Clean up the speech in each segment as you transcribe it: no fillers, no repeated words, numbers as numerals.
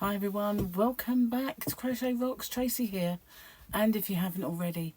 Hi everyone, welcome back to Crochet Rocks. Tracy here, and if you haven't already,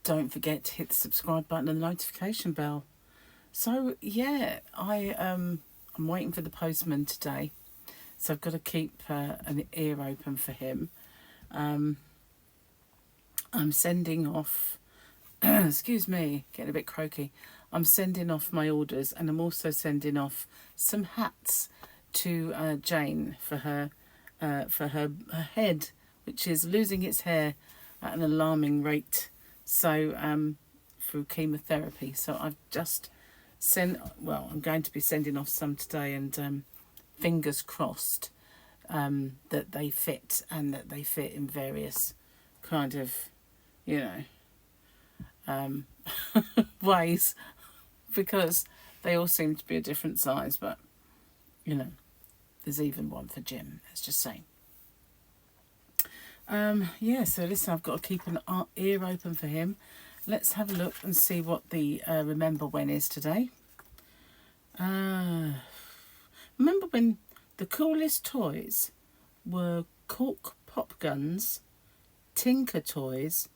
don't forget to hit the subscribe button and the notification bell. So yeah, I'm waiting for the postman today, so I've got to keep an ear open for him. I'm sending off excuse me, getting a bit croaky. I'm sending off my orders, and I'm also sending off some hats to Jane for her head, which is losing its hair at an alarming rate. So through chemotherapy. So I've just I'm going to be sending off some today, and fingers crossed that they fit, and that they fit in various kind of, ways, because they all seem to be a different size, but there's even one for Jim, let's just say. So listen, I've got to keep an ear open for him. Let's have a look and see what the remember when is today. Remember when the coolest toys were cork pop guns, Tinker toys,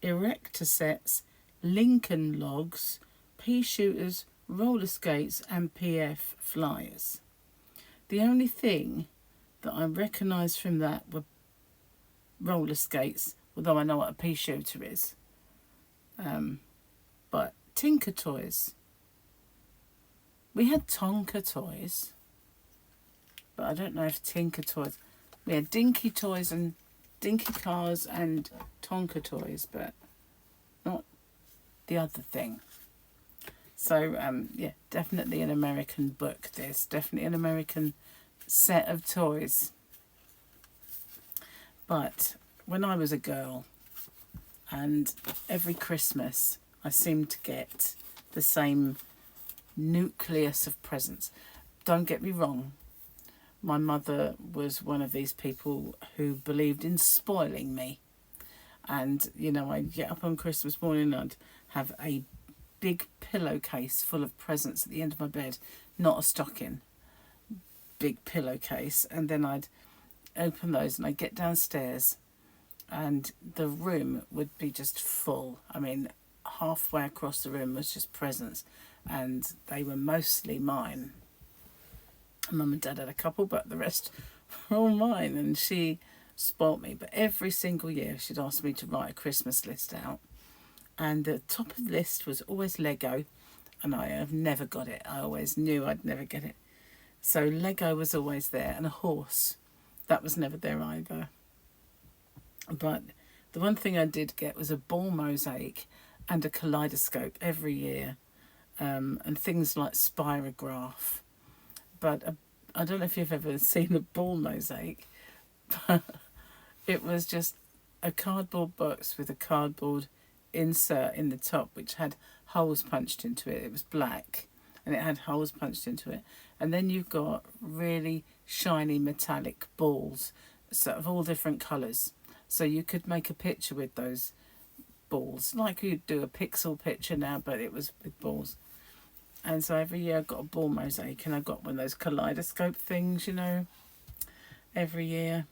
erector sets, Lincoln logs, pea shooters, roller skates and PF flyers. The only thing that I recognised from that were roller skates, although I know what a pea shooter is. But Tinker toys. We had Tonka toys, but I don't know if Tinker toys. We had Dinky toys and Dinky cars and Tonka toys, but not the other thing. So definitely an American book. There's definitely an American set of toys. But when I was a girl, and every Christmas I seemed to get the same nucleus of presents. Don't get me wrong, my mother was one of these people who believed in spoiling me. And, I'd get up on Christmas morning and I'd have a big pillowcase full of presents at the end of my bed, not a stocking, big pillowcase, and then I'd open those and I'd get downstairs and the room would be just full. I mean, halfway across the room was just presents, and they were mostly mine. Mum and Dad had a couple, but the rest were all mine, and she spoilt me. But every single year she'd ask me to write a Christmas list out, and the top of the list was always Lego, and I have never got it. I always knew I'd never get it. So Lego was always there, and a horse. That was never there either. But the one thing I did get was a ball mosaic and a kaleidoscope every year, and things like spirograph. But I don't know if you've ever seen a ball mosaic, but it was just a cardboard box with a cardboard insert in the top, which had holes punched into it. It was black, and it had holes punched into it. And then you've got really shiny metallic balls, so of all different colours. So you could make a picture with those balls, like you'd do a pixel picture now, but it was with balls. And so every year I got a ball mosaic, and I got one of those kaleidoscope things, every year.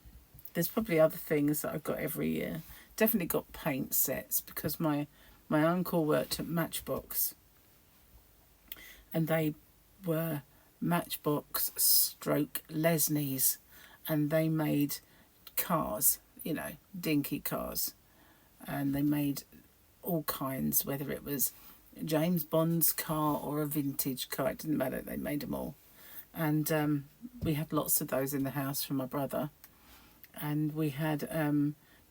There's probably other things that I've got every year. Definitely got paint sets, because my uncle worked at Matchbox, and they were Matchbox stroke Lesnies, and they made cars, dinky cars, and they made all kinds, whether it was James Bond's car or a vintage car, it didn't matter, they made them all. And we had lots of those in the house from my brother, and we had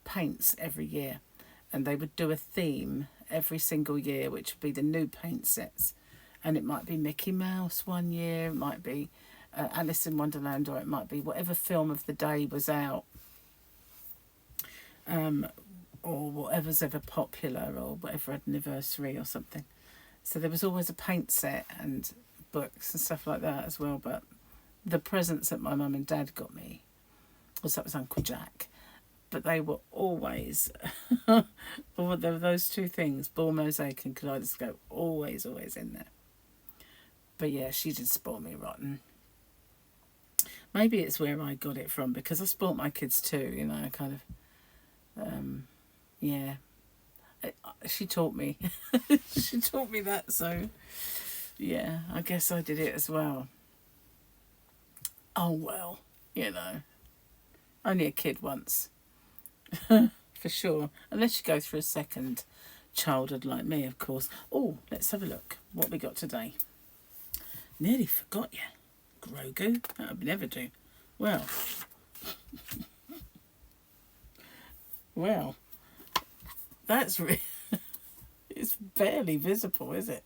paints every year, and they would do a theme every single year, which would be the new paint sets. And it might be Mickey Mouse one year, it might be Alice in Wonderland, or it might be whatever film of the day was out, or whatever's ever popular, or whatever anniversary or something. So there was always a paint set and books and stuff like that as well. But the presents that my mum and dad got me, that was Uncle Jack, but they were always, there were those two things, ball mosaic and kaleidoscope, always in there. But yeah, she did spoil me rotten. Maybe it's where I got it from, because I sport my kids too, you know, kind of, yeah. She taught me. She taught me that, so yeah, I guess I did it as well. Oh well, you know, only a kid once, for sure. Unless you go through a second childhood like me, of course. Oh, let's have a look what we got today. Nearly forgot you, Grogu. That would never do. Well, well, that's it's barely visible, is it?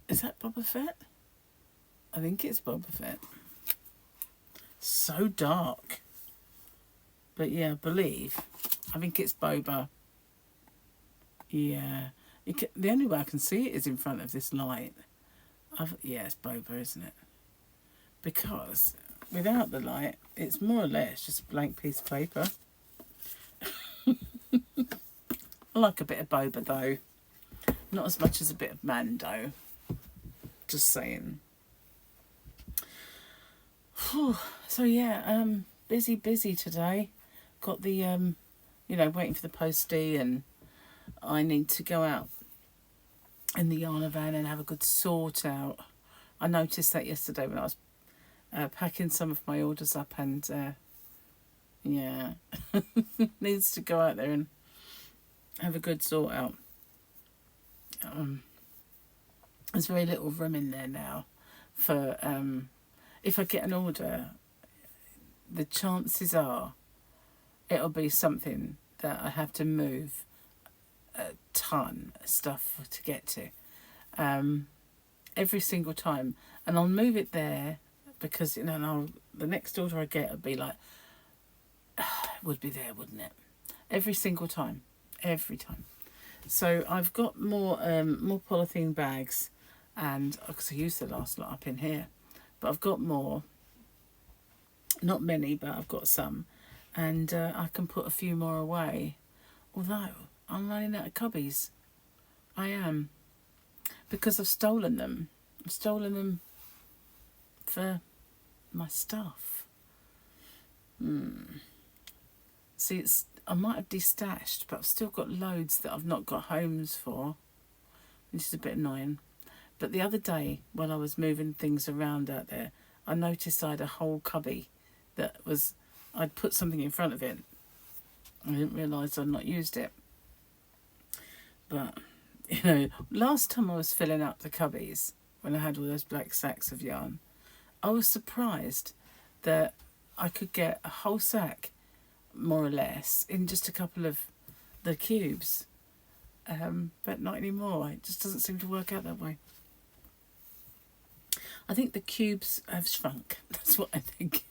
Is that Boba Fett? I think it's Boba Fett. So dark. But yeah, I think it's Boba. Yeah. The only way I can see it is in front of this light. Yeah, it's Boba, isn't it? Because without the light, it's more or less just a blank piece of paper. I like a bit of Boba, though. Not as much as a bit of Mando. Just saying. So yeah, busy today. Got the waiting for the postie, and I need to go out in the yarn van and have a good sort out. I noticed that yesterday when I was packing some of my orders up, and yeah, needs to go out there and have a good sort out. There's very little room in there now for if I get an order, the chances are it'll be something that I have to move a ton of stuff to get to every single time, and I'll move it there because the next order I get would be like would be there, wouldn't it? Every single time, every time. So I've got more polythene bags, and because I used the last lot up in here, but I've got more. Not many, but I've got some, and I can put a few more away. Although I'm running out of cubbies. I am, because I've stolen them. I've stolen them for my stuff. See, I might have destashed, but I've still got loads that I've not got homes for, which is a bit annoying. But the other day, when I was moving things around out there, I noticed I had a whole cubby that I'd put something in front of it. I didn't realise I'd not used it. But, last time I was filling up the cubbies, when I had all those black sacks of yarn, I was surprised that I could get a whole sack, more or less, in just a couple of the cubes. But not anymore. It just doesn't seem to work out that way. I think the cubes have shrunk. That's what I think.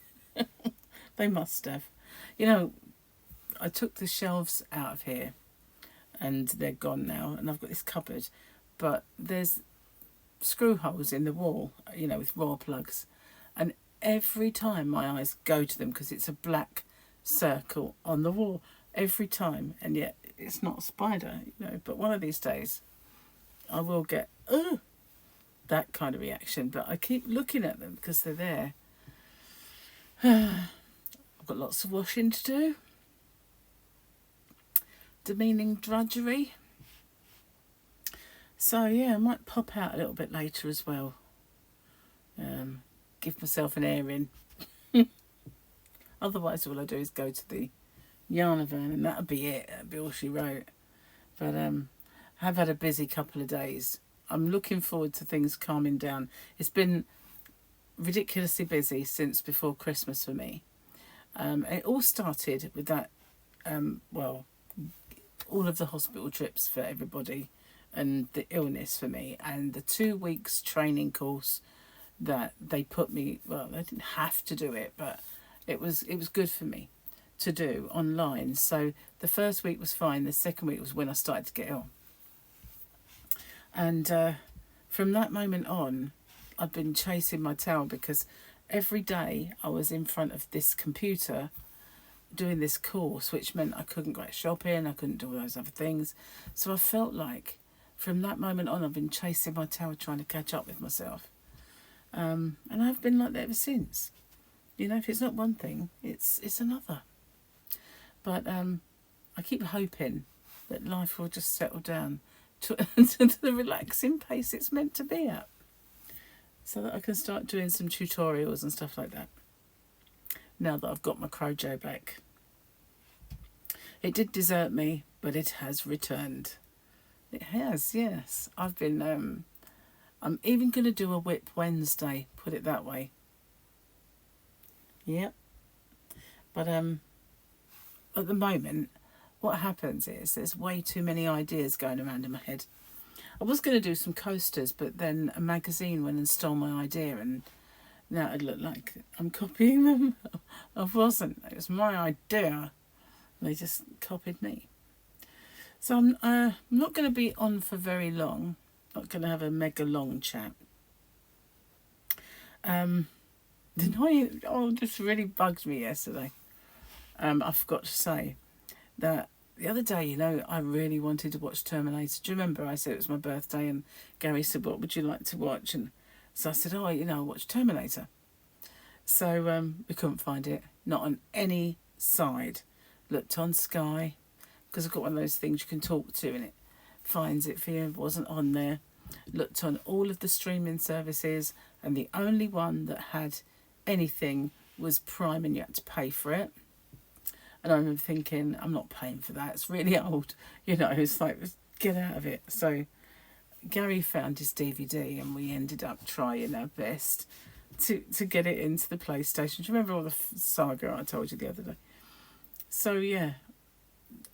They must have. I took the shelves out of here, and they're gone now, and I've got this cupboard, but there's screw holes in the wall, with raw plugs, and every time my eyes go to them, because it's a black circle on the wall every time, and yet it's not a spider, but one of these days I will get that kind of reaction, but I keep looking at them because they're there. I've got lots of washing to do. Demeaning drudgery. So yeah, I might pop out a little bit later as well. Give myself an airing. Otherwise all I do is go to the yarn van, and that'll be it. That'll be all she wrote. But I have had a busy couple of days. I'm looking forward to things calming down. It's been ridiculously busy since before Christmas for me. It all started with that, all of the hospital trips for everybody, and the illness for me, and the 2 weeks training course that they put me, they didn't have to do it, but it was good for me to do online. So the first week was fine. The second week was when I started to get ill. And from that moment on, I've been chasing my tail, because every day I was in front of this computer doing this course, which meant I couldn't go out shopping, I couldn't do all those other things. So I felt like from that moment on, I've been chasing my tail, trying to catch up with myself. And I've been like that ever since. You know, if it's not one thing, it's another. But I keep hoping that life will just settle down to the relaxing pace it's meant to be at, so that I can start doing some tutorials and stuff like that. Now that I've got my Crojo back. It did desert me, but it has returned. It has, yes. I've been, I'm even going to do a WIP Wednesday, put it that way. Yep. But at the moment, what happens is there's way too many ideas going around in my head. I was going to do some coasters, but then a magazine went and stole my idea, and now it looked like I'm copying them. I wasn't. It was my idea. They just copied me. So I'm not going to be on for very long. Not going to have a mega long chat. This really bugged me yesterday. I forgot to say that the other day, you know, I really wanted to watch Terminator. Do you remember I said it was my birthday and Gary said, what would you like to watch? And so I said, I'll watch Terminator. So we couldn't find it. Not on any side. Looked on Sky, because I've got one of those things you can talk to and it finds it for you. It wasn't on there. Looked on all of the streaming services, and the only one that had anything was Prime, and you had to pay for it. And I remember thinking, I'm not paying for that. It's really old. You know, it's like, get out of it. So Gary found his DVD, and we ended up trying our best to get it into the PlayStation. Do you remember all the saga I told you the other day? So yeah,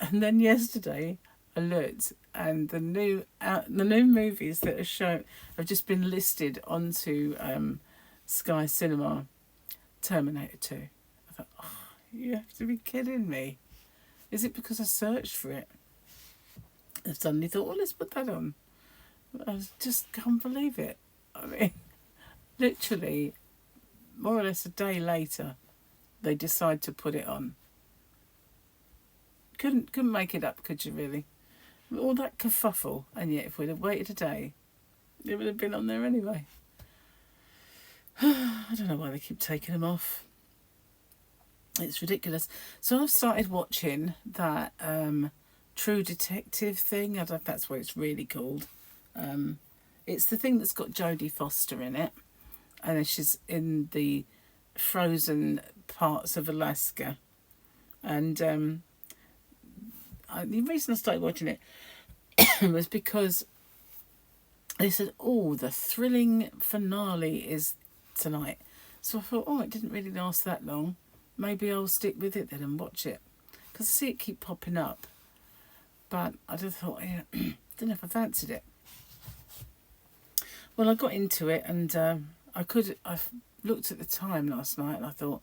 and then yesterday I looked, and the new movies that are shown have just been listed onto Sky Cinema. Terminator 2. I thought, you have to be kidding me. Is it because I searched for it? I suddenly thought, well, let's put that on. I just can't believe it. I mean, literally, more or less a day later, they decide to put it on. Couldn't make it up, could you really? All that kerfuffle, and yet if we'd have waited a day, it would have been on there anyway. I don't know why they keep taking them off. It's ridiculous. So I've started watching that True Detective thing. I don't know if that's what it's really called. It's the thing that's got Jodie Foster in it, and then she's in the frozen parts of Alaska. And the reason I started watching it was because they said, the thrilling finale is tonight. So I thought, it didn't really last that long. Maybe I'll stick with it then and watch it. Because I see it keep popping up. But I just thought, don't know if I fancied it. Well, I got into it, and I looked at the time last night, and I thought,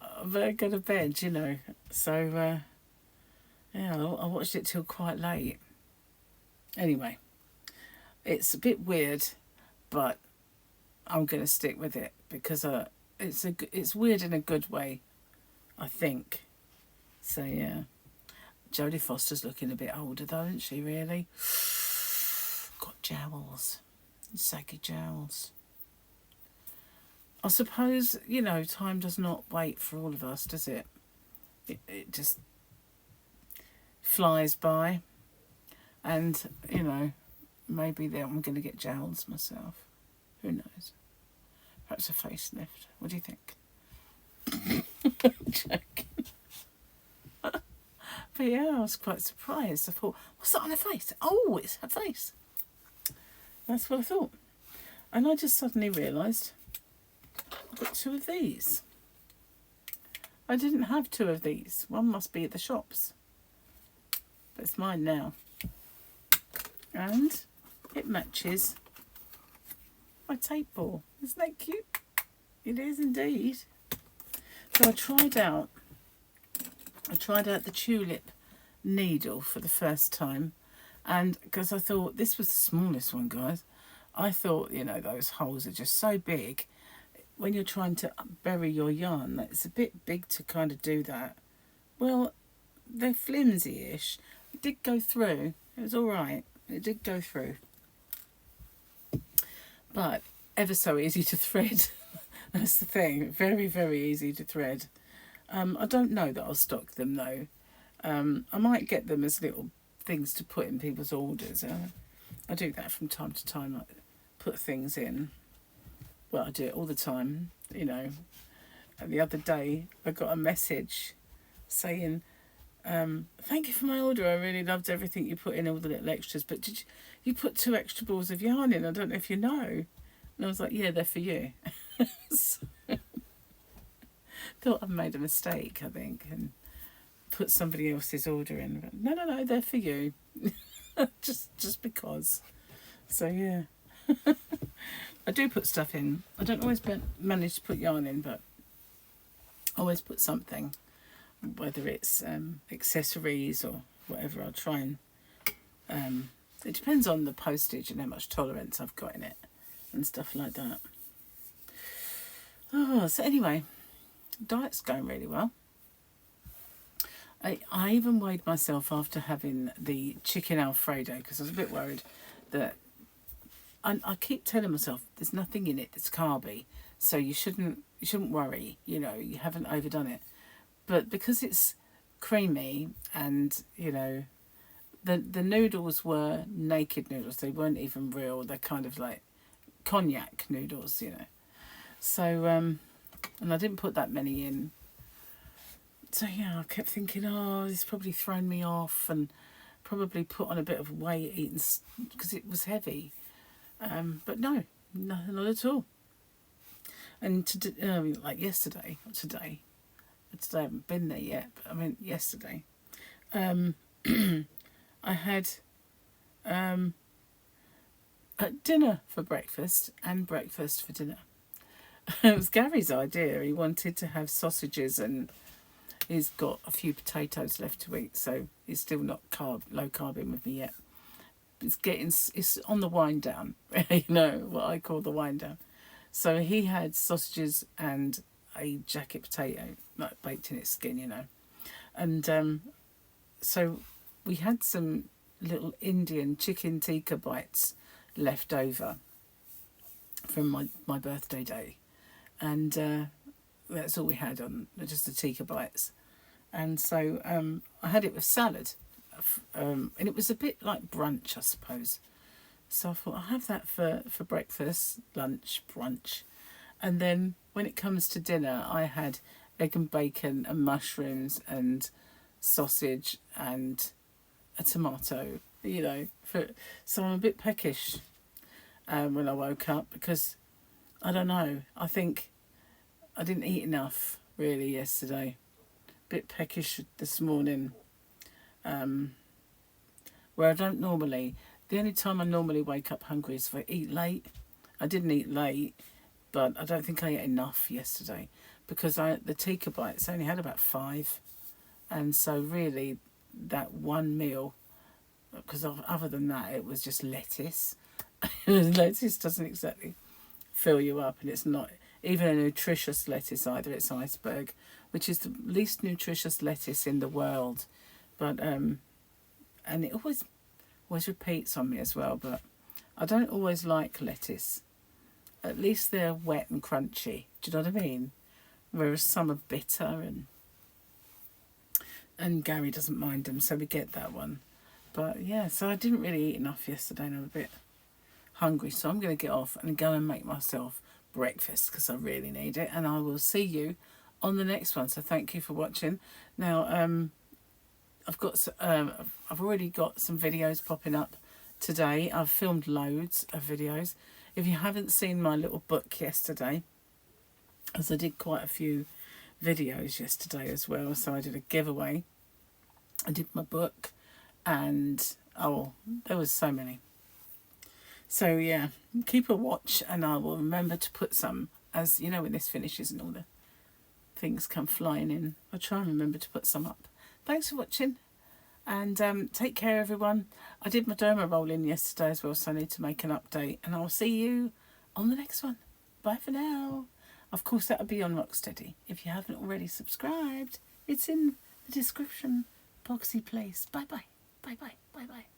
I better go to bed, you know. So, I watched it till quite late. Anyway, it's a bit weird, but I'm going to stick with it because it's weird in a good way, I think. So, yeah. Jodie Foster's looking a bit older, though, isn't she, really? Got jowls. Saggy jowls. I suppose, time does not wait for all of us, does it? It just flies by. And, maybe then I'm going to get jowls myself. Who knows? Perhaps a facelift. What do you think? I'm joking. But yeah, I was quite surprised. I thought, what's that on her face? Oh, it's her face. That's what I thought. And I just suddenly realised I've got 2 of these. I didn't have 2 of these. One must be at the shops. But it's mine now. And it matches my tape ball. Isn't that cute? It is indeed. So I tried out the tulip needle for the first time, and because I thought this was the smallest one, guys. I thought, those holes are just so big. When you're trying to bury your yarn, it's a bit big to kind of do that. Well, they're flimsy-ish. It did go through. It was all right. It did go through. But ever so easy to thread. That's the thing. Very, very easy to thread. I don't know that I'll stock them though. I might get them as little things to put in people's orders. I do that from time to time. I put things in. Well, I do it all the time, you know. And the other day, I got a message saying, thank you for my order. I really loved everything you put in, all the little extras. But you put 2 extra balls of yarn in? I don't know if you know. And I was like, yeah, they're for you. So, thought I'd made a mistake, I think, and put somebody else's order in. But no, they're for you. just because. So yeah. I do put stuff in. I don't always manage to put yarn in, but I always put something, whether it's accessories or whatever. I'll try and it depends on the postage and how much tolerance I've got in it and stuff like that. Oh, so anyway, diet's going really well. I even weighed myself after having the chicken Alfredo because I was a bit worried that I keep telling myself there's nothing in it that's carby, so you shouldn't worry, you know, you haven't overdone it. But because it's creamy and, you know, the noodles were naked noodles, they weren't even real, they're kind of like cognac noodles, you know. So, and I didn't put that many in. So yeah, I kept thinking, oh, it's probably thrown me off and probably put on a bit of weight eating because it was heavy. But no, not at all. And like yesterday, not today. Today I haven't been there yet, but I mean yesterday. I had dinner for breakfast and breakfast for dinner. It was Gary's idea. He wanted to have sausages and he's got a few potatoes left to eat, so he's still not low carbing with me yet. It's on the wind down, you know, what I call the wind down. So he had sausages and a jacket potato, like baked in its skin, you know. And so we had some little Indian chicken tikka bites left over from my birthday day. And that's all we had on, just the tikka bites. And so I had it with salad. And it was a bit like brunch, I suppose. So I thought I'll have that for breakfast, lunch, brunch. And then when it comes to dinner, I had egg and bacon and mushrooms and sausage and a tomato, you know. So I'm a bit peckish when I woke up because, I don't know, I think I didn't eat enough really yesterday. Bit peckish this morning. Where I don't normally. The only time I normally wake up hungry is if I eat late. I didn't eat late, but I don't think I ate enough yesterday because the tikka bites I only had about 5, and so really that one meal, because other than that it was just lettuce. Lettuce doesn't exactly fill you up, and it's not even a nutritious lettuce either. It's iceberg, which is the least nutritious lettuce in the world. But and it always repeats on me as well, but I don't always like lettuce. At least they're wet and crunchy, do you know what I mean? Whereas some are bitter, and Gary doesn't mind them, so we get that one. But yeah, so I didn't really eat enough yesterday and I'm a bit hungry, so I'm going to get off and go and make myself breakfast because I really need it, and I will see you on the next one. So thank you for watching. Now I've already got some videos popping up today. I've filmed loads of videos. If you haven't seen my little book yesterday, as I did quite a few videos yesterday as well, so I did a giveaway. I did my book, and there was so many. So yeah, keep a watch, and I will remember to put some, as you know, when this finishes and all the things come flying in, I'll try and remember to put some up. Thanks for watching, and take care everyone. I did my derma roll in yesterday as well, so I need to make an update, and I'll see you on the next one. Bye for now. Of course, that'll be on Rocksteady. If you haven't already subscribed, it's in the description boxy place. Bye bye. Bye bye. Bye bye.